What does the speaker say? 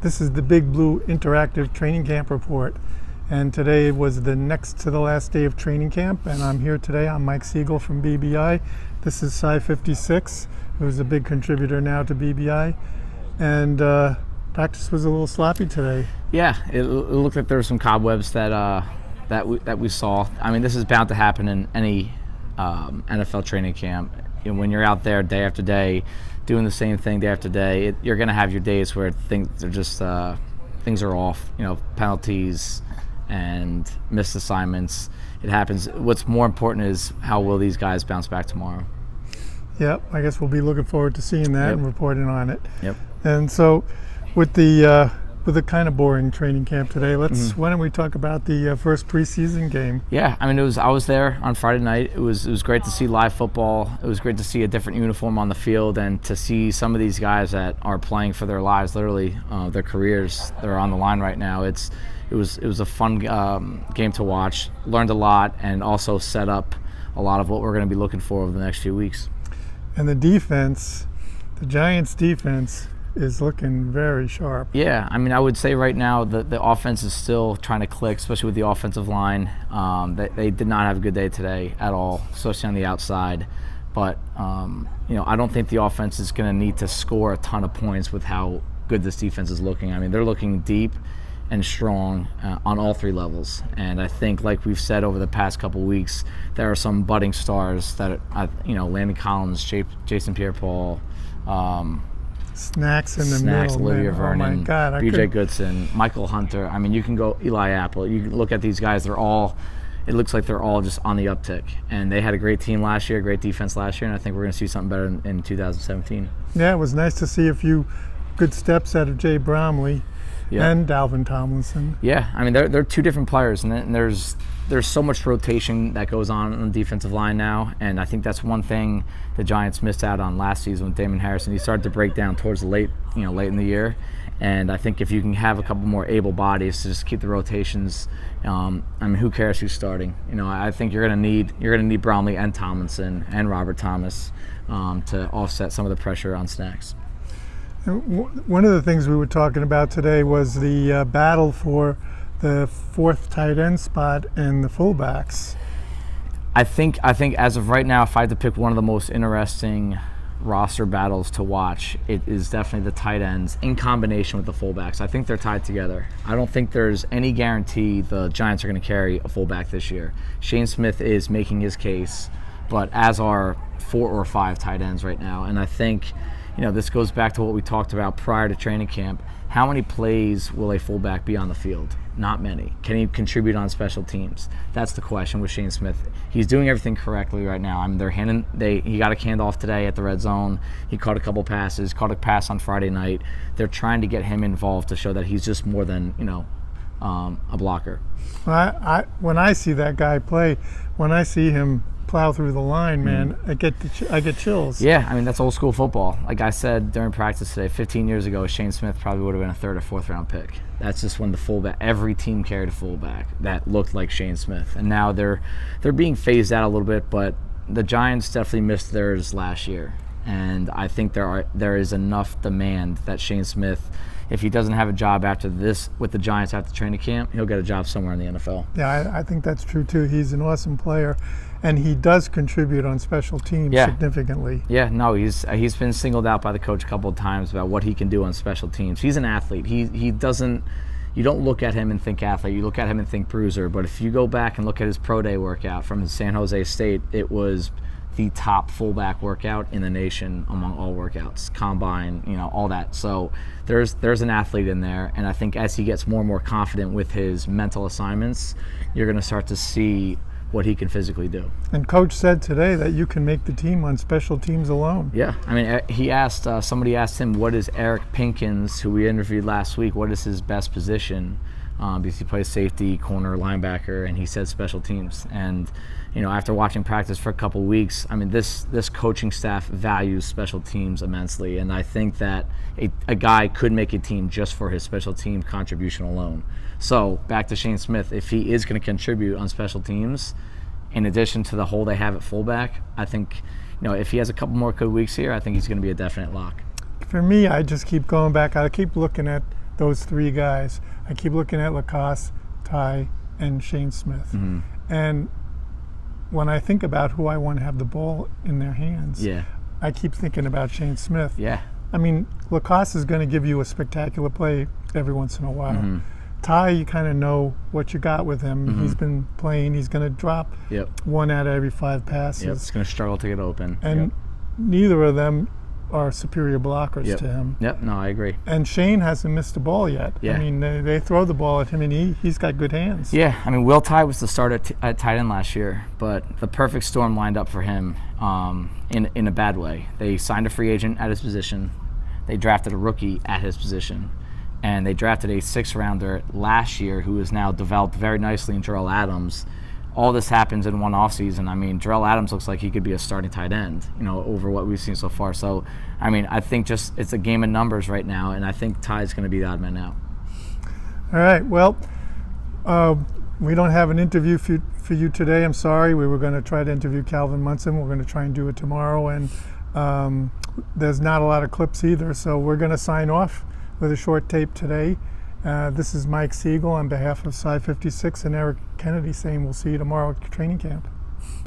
This is the Big Blue Interactive Training Camp Report. And today was the next to the last day of training camp. And I'm here today. I'm Mike Siegel from BBI. This is Cy 56, who's a big contributor now to BBI. And practice was a little sloppy today. Yeah, it looked like there were some cobwebs that we saw. I mean, this is bound to happen in any NFL training camp. And when you're out there day after day, doing the same thing day after day, you're going to have your days where things are just things are off. You know, penalties and missed assignments. It happens. What's more important is how will these guys bounce back tomorrow. Yep, I guess we'll be looking forward to seeing that and reporting on it. Yep. And so, with the kind of boring training camp today, why don't we talk about the first preseason game? Yeah, I mean, I was there on Friday night. It was great to see live football. It was great to see a different uniform on the field and to see some of these guys that are playing for their lives, literally their careers. They're on the line right now. It was a fun game to watch. Learned a lot and also set up a lot of what we're going to be looking for over the next few weeks. And the defense, the Giants' defense, is looking very sharp. Yeah, I mean, I would say right now the offense is still trying to click, especially with the offensive line. They did not have a good day today at all, especially on the outside. But I don't think the offense is going to need to score a ton of points with how good this defense is looking. I mean, they're looking deep and strong on all three levels. And I think, like we've said over the past couple weeks, there are some budding stars that Landon Collins, Jason Pierre-Paul, Snacks in the middle. Olivia Vernon, oh my God, BJ Goodson, Michael Hunter. I mean, you can go Eli Apple. You can look at these guys. It looks like they're all just on the uptick. And they had a great team last year, great defense last year, and I think we're going to see something better in 2017. Yeah, it was nice to see a few good steps out of Jay Bromley and Dalvin Tomlinson. Yeah, I mean, they're two different players, and there's so much rotation that goes on the defensive line now, and I think that's one thing the Giants missed out on last season with Damon Harrison. He started to break down towards the late in the year, and I think if you can have a couple more able bodies to just keep the rotations, I mean, who cares who's starting? I think you're gonna need Bromley and Tomlinson and Robert Thomas to offset some of the pressure on Snacks. One of the things we were talking about today was the battle for the fourth tight end spot and the fullbacks. I think as of right now, if I had to pick one of the most interesting roster battles to watch, it is definitely the tight ends in combination with the fullbacks. I think they're tied together. I don't think there's any guarantee the Giants are going to carry a fullback this year. Shane Smith is making his case, but as are 4 or 5 tight ends right now. And I think this goes back to what we talked about prior to training camp. How many plays will a fullback be on the field? Not many. Can he contribute on special teams? That's the question with Shane Smith. He's doing everything correctly right now. I mean, he got a handoff today at the red zone. He caught a couple passes, caught a pass on Friday night. They're trying to get him involved to show that he's just more than a blocker. When I see that guy play, when I see him plow through the line, man, I get chills. Yeah, I mean, that's old school football. Like I said during practice today, 15 years ago, Shane Smith probably would have been a 3rd or 4th round pick. That's just when every team carried a fullback that looked like Shane Smith. And now they're being phased out a little bit, but the Giants definitely missed theirs last year. And I think there is enough demand that Shane Smith, if he doesn't have a job after this with the Giants after training camp, he'll get a job somewhere in the NFL. Yeah, I think that's true too. He's an awesome player, and he does contribute on special teams significantly. Yeah, no, he's been singled out by the coach a couple of times about what he can do on special teams. He's an athlete. He doesn't. You don't look at him and think athlete. You look at him and think bruiser. But if you go back and look at his pro day workout from San Jose State, it was the top fullback workout in the nation among all workouts, combine, all that. So there's an athlete in there, and I think as he gets more and more confident with his mental assignments, you're going to start to see what he can physically do. And Coach said today that you can make the team on special teams alone. Yeah, I mean, somebody asked him, what is Eric Pinkins, who we interviewed last week, what is his best position? Because he plays safety, corner, linebacker, and he said special teams. And after watching practice for a couple of weeks, I mean, this coaching staff values special teams immensely, and I think that a guy could make a team just for his special team contribution alone. So back to Shane Smith, if he is going to contribute on special teams, in addition to the hole they have at fullback, I think if he has a couple more good weeks here, I think he's going to be a definite lock. For me, I just keep going back. I keep looking at those three guys. I keep looking at Lacoste, Ty, and Shane Smith. And when I think about who I want to have the ball in their hands, I keep thinking about Shane Smith. I mean, Lacoste is going to give you a spectacular play every once in a while. Ty, you kind of know what you got with him. He's been playing. He's going to drop 1 out of every 5 passes. It's going to struggle to get open. And neither of them are superior blockers to him. No, I agree. And Shane hasn't missed a ball yet. I mean, they throw the ball at him, and he's got good hands. I mean, Will Tye was the starter at tight end last year, but the perfect storm lined up for him in a bad way. They signed a free agent at his position. They drafted a rookie at his position. And they drafted a 6th-rounder last year who has now developed very nicely in Jarrell Adams. All this happens in one offseason. I mean, Jarrell Adams looks like he could be a starting tight end, over what we've seen so far. So, I mean, I think just it's a game of numbers right now, and I think Ty's going to be the odd man out. All right. Well, we don't have an interview for you today. I'm sorry. We were going to try to interview Calvin Munson. We're going to try and do it tomorrow, and there's not a lot of clips either. So we're going to sign off with a short tape today. This is Mike Siegel on behalf of Sci 56 and Eric Kennedy saying we'll see you tomorrow at training camp.